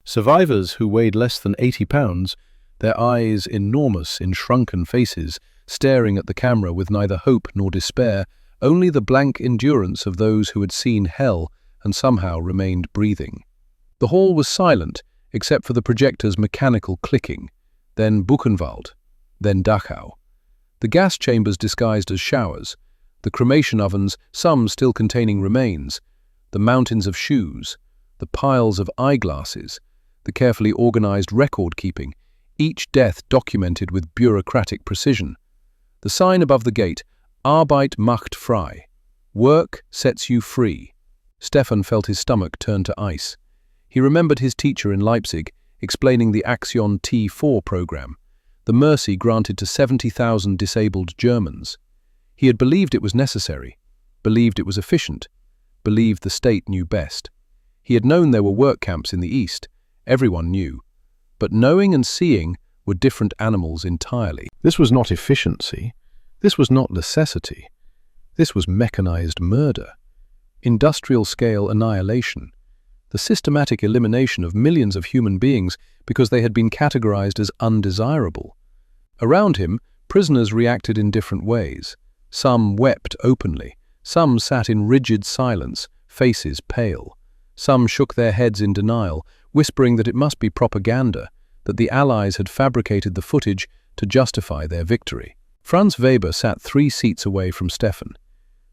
Survivors who weighed less than 80 pounds, their eyes enormous in shrunken faces, staring at the camera with neither hope nor despair, only the blank endurance of those who had seen hell and somehow remained breathing. The hall was silent, except for the projector's mechanical clicking, then Buchenwald, then Dachau. The gas chambers disguised as showers, the cremation ovens, some still containing remains, the mountains of shoes, the piles of eyeglasses, the carefully organized record-keeping, each death documented with bureaucratic precision. The sign above the gate, Arbeit macht frei, work sets you free. Stefan felt his stomach turn to ice. He remembered his teacher in Leipzig explaining the Action T4 program, the mercy granted to 70,000 disabled Germans. He had believed it was necessary, believed it was efficient, believed the state knew best. He had known there were work camps in the East, everyone knew. But knowing and seeing were different animals entirely. This was not efficiency. This was not necessity. This was mechanized murder, industrial-scale annihilation, the systematic elimination of millions of human beings because they had been categorized as undesirable. Around him, prisoners reacted in different ways. Some wept openly, some sat in rigid silence, faces pale. Some shook their heads in denial, whispering that it must be propaganda, that the Allies had fabricated the footage to justify their victory. Franz Weber sat 3 seats away from Stefan.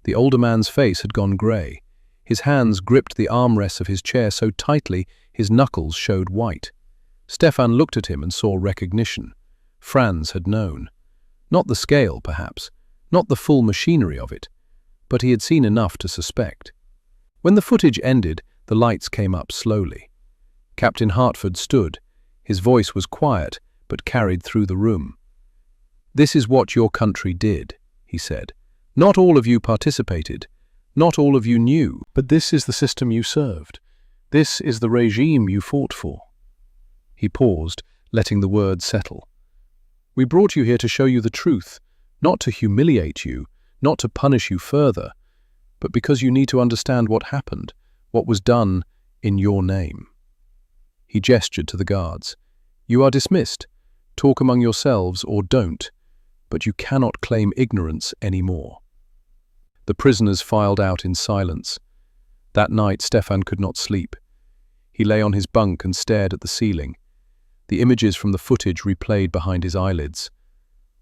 The older man's face had gone grey. His hands gripped the armrests of his chair so tightly his knuckles showed white. Stefan looked at him and saw recognition. Franz had known. Not the scale, perhaps, not the full machinery of it, but he had seen enough to suspect. When the footage ended, the lights came up slowly. Captain Hartford stood. His voice was quiet, but carried through the room. "This is what your country did," he said. "Not all of you participated. Not all of you knew. But this is the system you served. This is the regime you fought for." He paused, letting the words settle. "We brought you here to show you the truth, not to humiliate you, not to punish you further, but because you need to understand what happened, what was done in your name." He gestured to the guards. "You are dismissed. Talk among yourselves or don't, but you cannot claim ignorance anymore." The prisoners filed out in silence. That night, Stefan could not sleep. He lay on his bunk and stared at the ceiling. The images from the footage replayed behind his eyelids.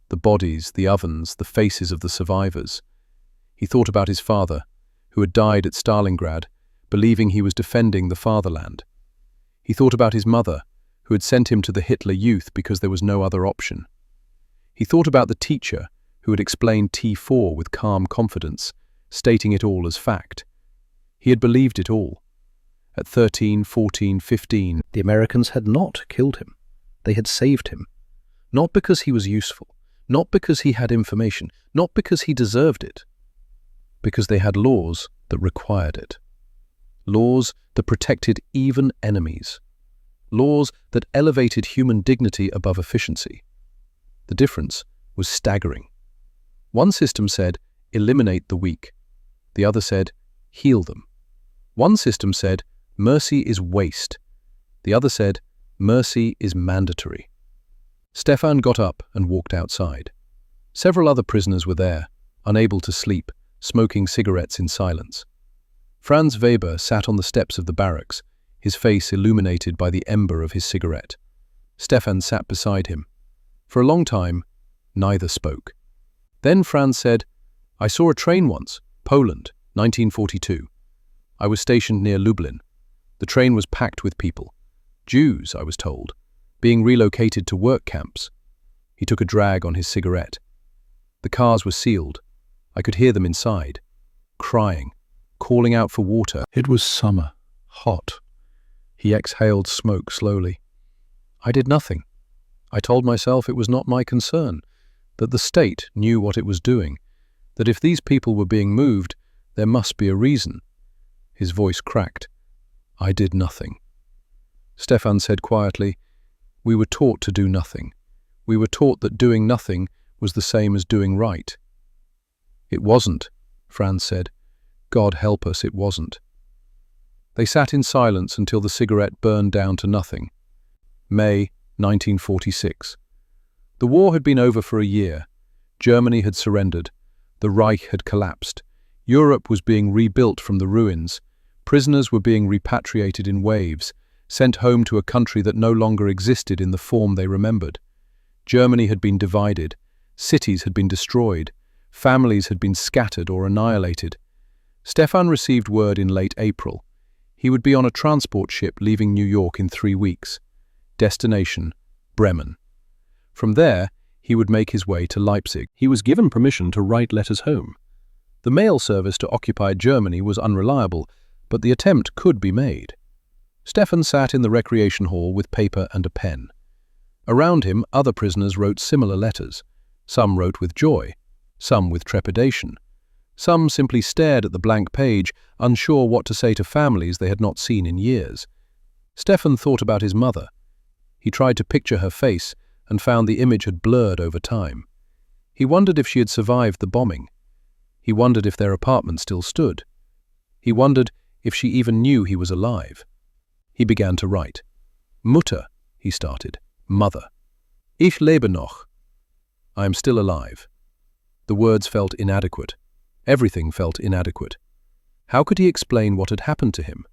The bodies, the ovens, the faces of the survivors. He thought about his father, who had died at Stalingrad, believing he was defending the fatherland. He thought about his mother, who had sent him to the Hitler Youth because there was no other option. He thought about the teacher, who had explained T4 with calm confidence, stating it all as fact. He had believed it all. At 13, 14, 15, the Americans had not killed him. They had saved him. Not because he was useful, not because he had information, not because he deserved it. Because they had laws that required it. Laws that protected even enemies. Laws that elevated human dignity above efficiency. The difference was staggering. One system said, eliminate the weak. The other said, heal them. One system said, mercy is waste. The other said, mercy is mandatory. Stefan got up and walked outside. Several other prisoners were there, unable to sleep, smoking cigarettes in silence. Franz Weber sat on the steps of the barracks, his face illuminated by the ember of his cigarette. Stefan sat beside him. For a long time, neither spoke. Then Franz said, "I saw a train once, Poland, 1942. I was stationed near Lublin. The train was packed with people. Jews, I was told, being relocated to work camps." He took a drag on his cigarette. The cars were sealed. I could hear them inside, crying, calling out for water. It was summer, hot. He exhaled smoke slowly. I did nothing. I told myself it was not my concern, that the state knew what it was doing, that if these people were being moved, there must be a reason. His voice cracked. I did nothing. Stefan said quietly, "We were taught to do nothing. We were taught that doing nothing was the same as doing right." "It wasn't," Franz said. "God help us, it wasn't." They sat in silence until the cigarette burned down to nothing. May 1946. The war had been over for a year. Germany had surrendered. The Reich had collapsed. Europe was being rebuilt from the ruins. Prisoners were being repatriated in waves, sent home to a country that no longer existed in the form they remembered. Germany had been divided. Cities had been destroyed. Families had been scattered or annihilated. Stefan received word in late April. He would be on a transport ship leaving New York in 3 weeks. Destination, Bremen. From there, he would make his way to Leipzig. He was given permission to write letters home. The mail service to occupied Germany was unreliable, but the attempt could be made. Stefan sat in the recreation hall with paper and a pen. Around him, other prisoners wrote similar letters. Some wrote with joy, some with trepidation. Some simply stared at the blank page, unsure what to say to families they had not seen in years. Stefan thought about his mother. He tried to picture her face and found the image had blurred over time. He wondered if she had survived the bombing. He wondered if their apartment still stood. He wondered if she even knew he was alive. He began to write. Mutter, he started. Mother. Ich lebe noch. I am still alive. The words felt inadequate. Everything felt inadequate. How could he explain what had happened to him?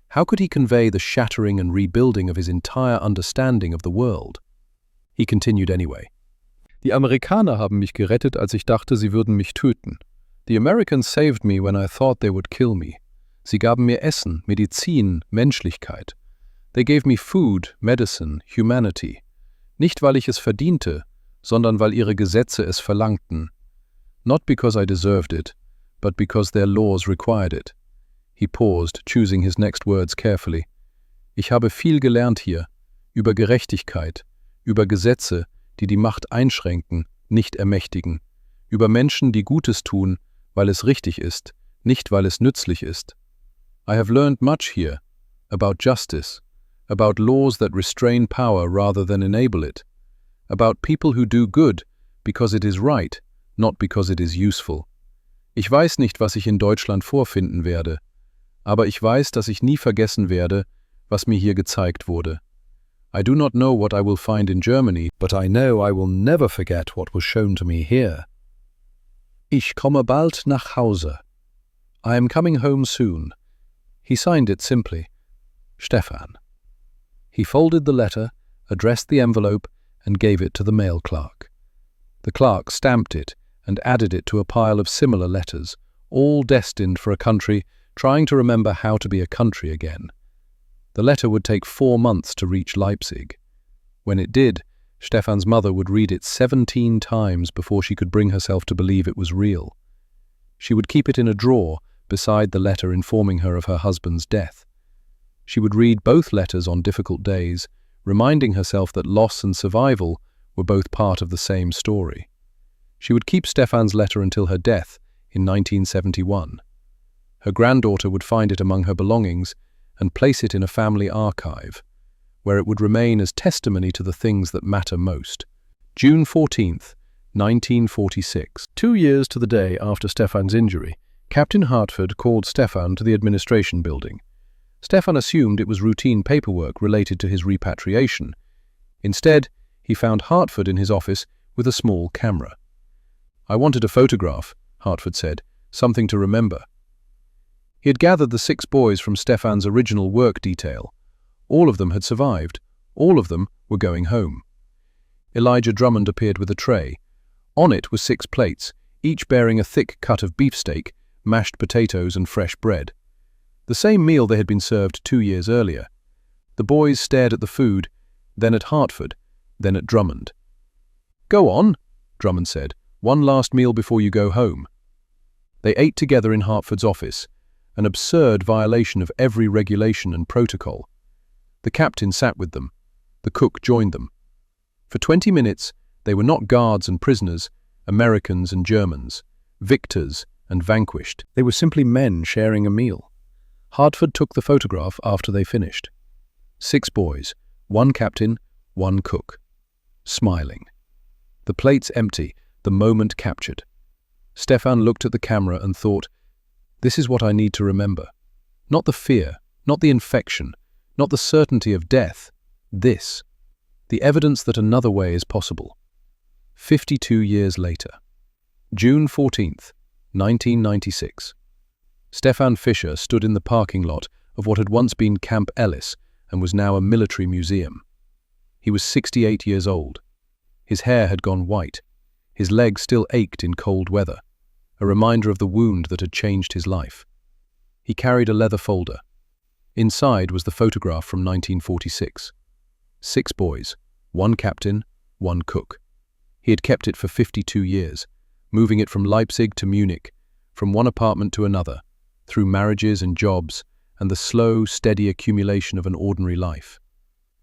How could he convey the shattering and rebuilding of his entire understanding of the world? He continued anyway. Die Amerikaner haben mich gerettet, als ich dachte, sie würden mich töten. The Americans saved me when I thought they would kill me. Sie gaben mir Essen, Medizin, Menschlichkeit. They gave me food, medicine, humanity. Nicht, weil ich es verdiente, sondern weil ihre Gesetze es verlangten. Not because I deserved it, but because their laws required it. He paused, choosing his next words carefully. Ich habe viel gelernt hier, über Gerechtigkeit, über Gesetze, die die Macht einschränken, nicht ermächtigen, über Menschen, die Gutes tun, weil es richtig ist, nicht weil es nützlich ist. I have learned much here, about justice, about laws that restrain power rather than enable it, about people who do good because it is right, not because it is useful. Ich weiß nicht, was ich in Deutschland vorfinden werde, aber ich weiß, dass ich nie vergessen werde, was mir hier gezeigt wurde. I do not know what I will find in Germany, but I know I will never forget what was shown to me here. Ich komme bald nach Hause. I am coming home soon. He signed it simply, Stefan. He folded the letter, addressed the envelope, and gave it to the mail clerk. The clerk stamped it and added it to a pile of similar letters, all destined for a country trying to remember how to be a country again. The letter would take 4 months to reach Leipzig. When it did, Stefan's mother would read it 17 times before she could bring herself to believe it was real. She would keep it in a drawer beside the letter informing her of her husband's death. She would read both letters on difficult days, reminding herself that loss and survival were both part of the same story. She would keep Stefan's letter until her death in 1971. Her granddaughter would find it among her belongings and place it in a family archive, where it would remain as testimony to the things that matter most. June 14th, 1946. 2 years to the day after Stefan's injury, Captain Hartford called Stefan to the administration building. Stefan assumed it was routine paperwork related to his repatriation. Instead, he found Hartford in his office with a small camera. I wanted a photograph, Hartford said, something to remember. He had gathered the 6 boys from Stefan's original work detail. All of them had survived. All of them were going home. Elijah Drummond appeared with a tray. On it were 6 plates, each bearing a thick cut of beefsteak, mashed potatoes and fresh bread. The same meal they had been served 2 years earlier. The boys stared at the food, then at Hartford, then at Drummond. "Go on," Drummond said. "One last meal before you go home." They ate together in Hartford's office, an absurd violation of every regulation and protocol. The captain sat with them. The cook joined them. For 20 minutes, they were not guards and prisoners, Americans and Germans, victors and vanquished. They were simply men sharing a meal. Hartford took the photograph after they finished. 6 boys, 1 captain, 1 cook. Smiling. The plates empty, the moment captured. Stefan looked at the camera and thought, this is what I need to remember. Not the fear, not the infection, not the certainty of death. This. The evidence that another way is possible. 52 years later. June 14th, 1996. Stefan Fischer stood in the parking lot of what had once been Camp Ellis and was now a military museum. He was 68 years old. His hair had gone white. His legs still ached in cold weather, a reminder of the wound that had changed his life. He carried a leather folder. Inside was the photograph from 1946. 6 boys, 1 captain, 1 cook. He had kept it for 52 years, moving it from Leipzig to Munich, from one apartment to another, through marriages and jobs, and the slow, steady accumulation of an ordinary life.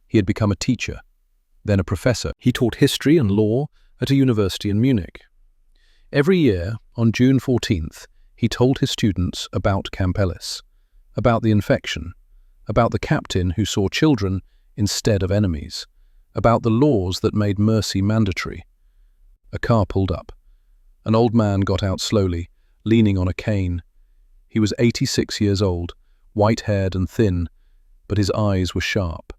He had become a teacher, then a professor. He taught history and law at a university in Munich. Every year, on June 14th, he told his students about Camp Ellis, about the infection, about the captain who saw children instead of enemies, about the laws that made mercy mandatory. A car pulled up. An old man got out slowly, leaning on a cane. He was 86 years old, white-haired and thin, but his eyes were sharp.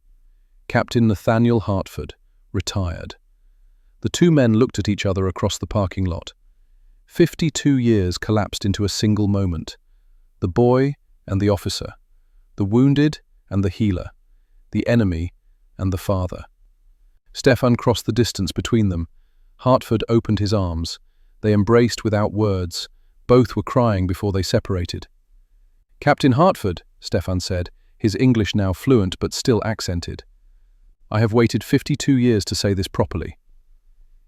Captain Nathaniel Hartford, retired. The two men looked at each other across the parking lot. 52 years collapsed into a single moment. The boy and the officer, the wounded and the healer, the enemy and the father. Stefan crossed the distance between them. Hartford opened his arms. They embraced without words. Both were crying before they separated. "Captain Hartford," Stefan said, his English now fluent but still accented. "I have waited 52 years to say this properly."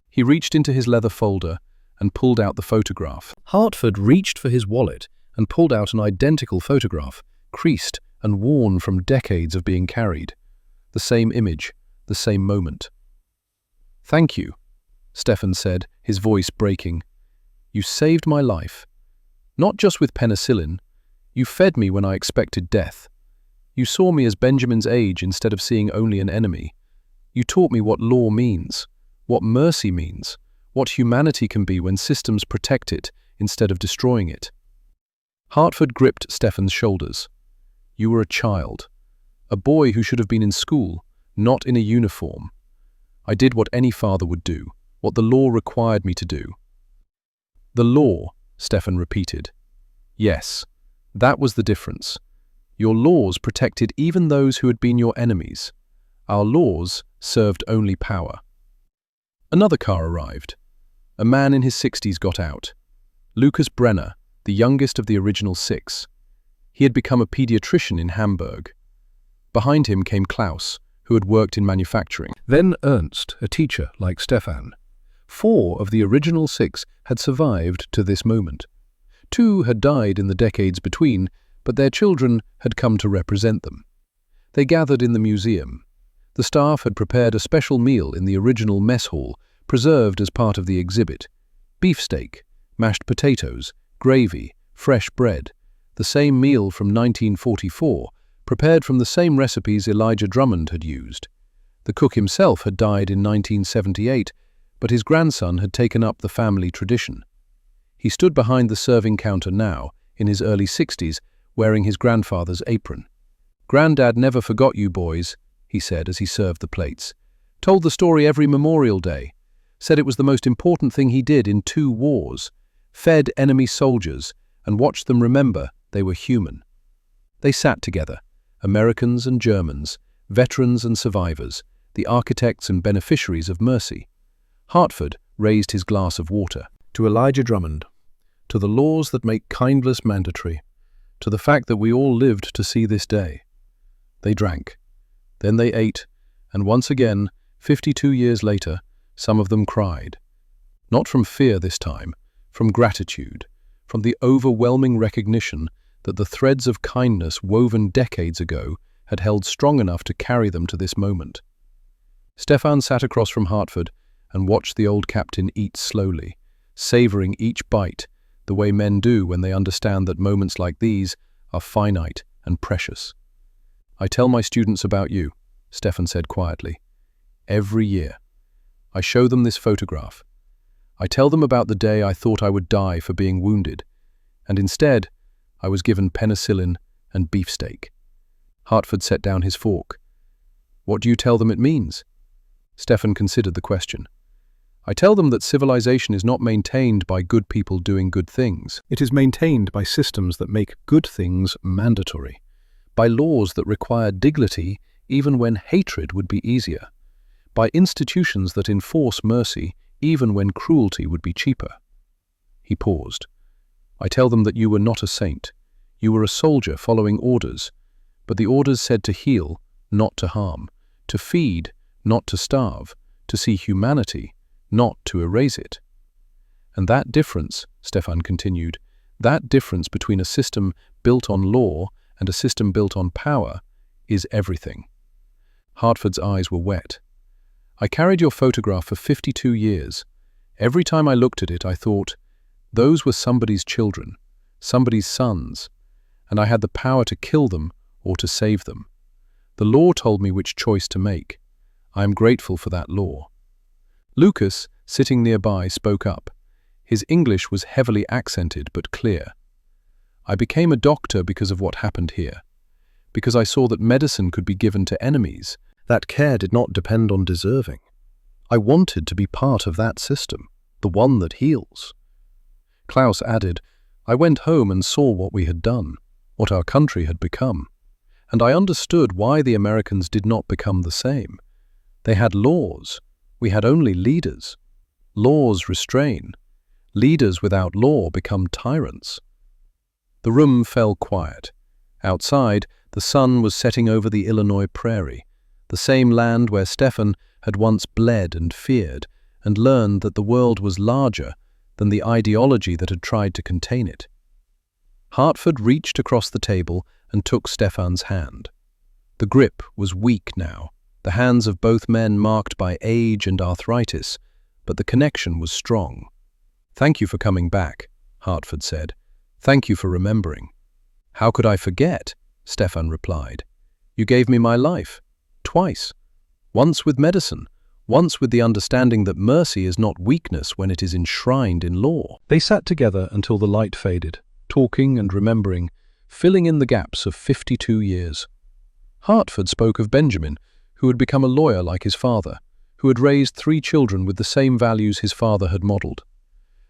He reached into his leather folder and pulled out the photograph. Hartford reached for his wallet and pulled out an identical photograph, creased and worn from decades of being carried. The same image, the same moment. "Thank you," Stefan said, his voice breaking. "You saved my life. Not just with penicillin. You fed me when I expected death. You saw me as Benjamin's age instead of seeing only an enemy. You taught me what law means, what mercy means, what humanity can be when systems protect it instead of destroying it." Hartford gripped Stefan's shoulders. "You were a child, a boy who should have been in school, not in a uniform. I did what any father would do, what the law required me to do." "The law," Stefan repeated. "Yes, that was the difference. Your laws protected even those who had been your enemies. Our laws served only power." Another car arrived. A man in his 60s got out. Lucas Brenner, the youngest of the original 6. He had become a pediatrician in Hamburg. Behind him came Klaus, who had worked in manufacturing. Then Ernst, a teacher like Stefan. 4 of the original 6 had survived to this moment. 2 had died in the decades between, but their children had come to represent them. They gathered in the museum. The staff had prepared a special meal in the original mess hall, preserved as part of the exhibit. Beefsteak, mashed potatoes, gravy, fresh bread. The same meal from 1944, prepared from the same recipes Elijah Drummond had used. The cook himself had died in 1978, but his grandson had taken up the family tradition. He stood behind the serving counter now, in his early 60s, wearing his grandfather's apron. "Granddad never forgot you boys," he said as he served the plates. "Told the story every Memorial Day. Said it was the most important thing he did in 2 wars. Fed enemy soldiers and watched them remember they were human." They sat together, Americans and Germans, veterans and survivors, the architects and beneficiaries of mercy. Hartford raised his glass of water. "To Elijah Drummond, to the laws that make kindness mandatory, to the fact that we all lived to see this day." They drank. Then they ate, and once again, 52 years later, some of them cried. Not from fear this time, from gratitude, from the overwhelming recognition that the threads of kindness woven decades ago had held strong enough to carry them to this moment. Stefan sat across from Hartford and watched the old captain eat slowly, savoring each bite, the way men do when they understand that moments like these are finite and precious. "I tell my students about you," Stefan said quietly. "Every year. I show them this photograph. I tell them about the day I thought I would die for being wounded, and instead, I was given penicillin and beefsteak." Hartford set down his fork. "What do you tell them it means?" Stefan considered the question. "I tell them that civilization is not maintained by good people doing good things. It is maintained by systems that make good things mandatory, by laws that require dignity even when hatred would be easier, by institutions that enforce mercy even when cruelty would be cheaper." He paused. "I tell them that you were not a saint. You were a soldier following orders, but the orders said to heal, not to harm, to feed, not to starve, to see humanity, not to erase it." "And that difference," Stefan continued, "that difference between a system built on law and a system built on power is everything. Hartford's eyes were wet. I carried your photograph for 52 years. Every time I looked at it, I thought, those were somebody's children, somebody's sons, and I had the power to kill them or to save them. The law told me which choice to make. I am grateful for that law. Lucas, sitting nearby, spoke up. His English was heavily accented but clear. I became a doctor because of what happened here, because I saw that medicine could be given to enemies. That care did not depend on deserving. I wanted to be part of that system, the one that heals. Klaus added, I went home and saw what we had done, what our country had become, and I understood why the Americans did not become the same. They had laws. We had only leaders. Laws restrain. Leaders without law become tyrants. The room fell quiet. Outside, the sun was setting over the Illinois prairie, the same land where Stefan had once bled and feared and learned that the world was larger than the ideology that had tried to contain it. Hartford reached across the table and took Stefan's hand. The grip was weak now, the hands of both men marked by age and arthritis, but the connection was strong. Thank you for coming back, Hartford said. Thank you for remembering. How could I forget? Stefan replied. You gave me my life. Twice. Once with medicine, once with the understanding that mercy is not weakness when it is enshrined in law. They sat together until the light faded, talking and remembering, filling in the gaps of 52 years. Hartford spoke of Benjamin, who had become a lawyer like his father, who had raised 3 children with the same values his father had modeled.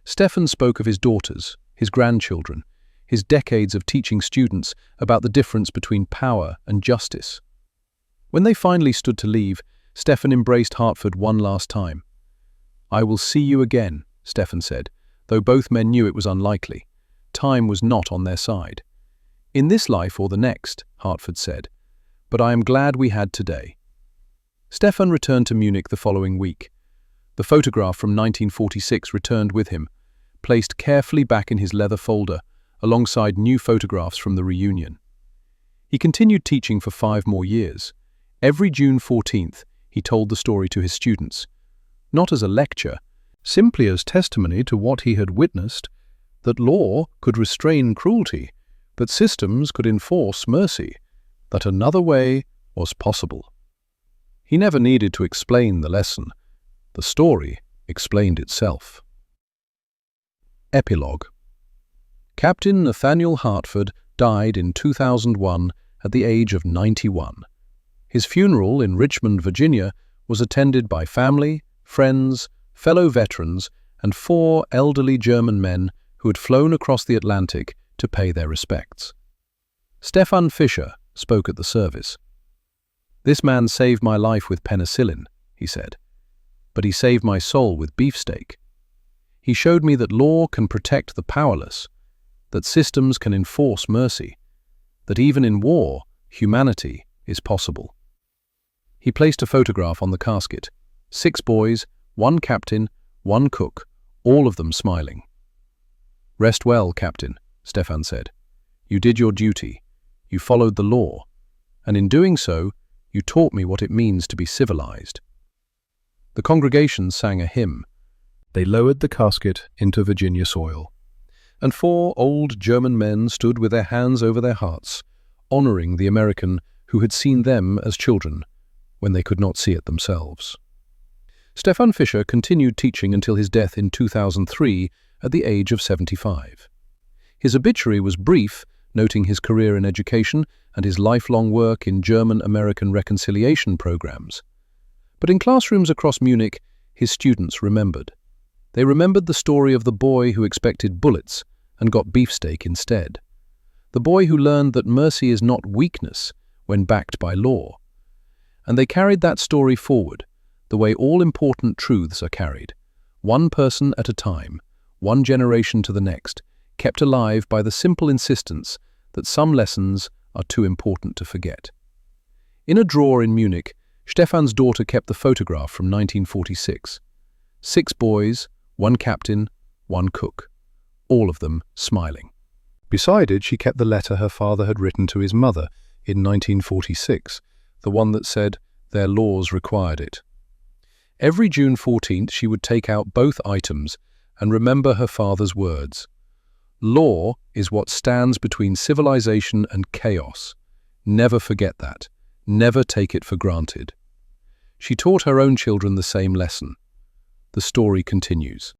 Stefan spoke of his daughters, his grandchildren, his decades of teaching students about the difference between power and justice. When they finally stood to leave, Stefan embraced Hartford one last time. I will see you again, Stefan said, though both men knew it was unlikely. Time was not on their side. In this life or the next, Hartford said, but I am glad we had today. Stefan returned to Munich the following week. The photograph from 1946 returned with him, placed carefully back in his leather folder, alongside new photographs from the reunion. He continued teaching for 5 more years. Every June 14th, he told the story to his students, not as a lecture, simply as testimony to what he had witnessed, that law could restrain cruelty, that systems could enforce mercy, that another way was possible. He never needed to explain the lesson. The story explained itself. Epilogue. Captain Nathaniel Hartford died in 2001 at the age of 91. His funeral in Richmond, Virginia, was attended by family, friends, fellow veterans, and 4 elderly German men who had flown across the Atlantic to pay their respects. Stefan Fischer spoke at the service. This man saved my life with penicillin, he said, but he saved my soul with beefsteak. He showed me that law can protect the powerless, that systems can enforce mercy, that even in war, humanity is possible. He placed a photograph on the casket. 6 boys, 1 captain, 1 cook, all of them smiling. Rest well, Captain, Stefan said. You did your duty. You followed the law. And in doing so, you taught me what it means to be civilized. The congregation sang a hymn. They lowered the casket into Virginia soil. And 4 old German men stood with their hands over their hearts, honoring the American who had seen them as children when they could not see it themselves. Stefan Fischer continued teaching until his death in 2003 at the age of 75. His obituary was brief, noting his career in education and his lifelong work in German-American reconciliation programs. But in classrooms across Munich, his students remembered. They remembered the story of the boy who expected bullets and got beefsteak instead. The boy who learned that mercy is not weakness when backed by law. And they carried that story forward, the way all important truths are carried, one person at a time, one generation to the next, kept alive by the simple insistence that some lessons are too important to forget. In a drawer in Munich, Stefan's daughter kept the photograph from 1946. 6 boys, 1 captain, 1 cook, all of them smiling. Beside it, she kept the letter her father had written to his mother in 1946, the one that said their laws required it. Every June 14th, she would take out both items and remember her father's words. Law is what stands between civilization and chaos. Never forget that. Never take it for granted. She taught her own children the same lesson. The story continues.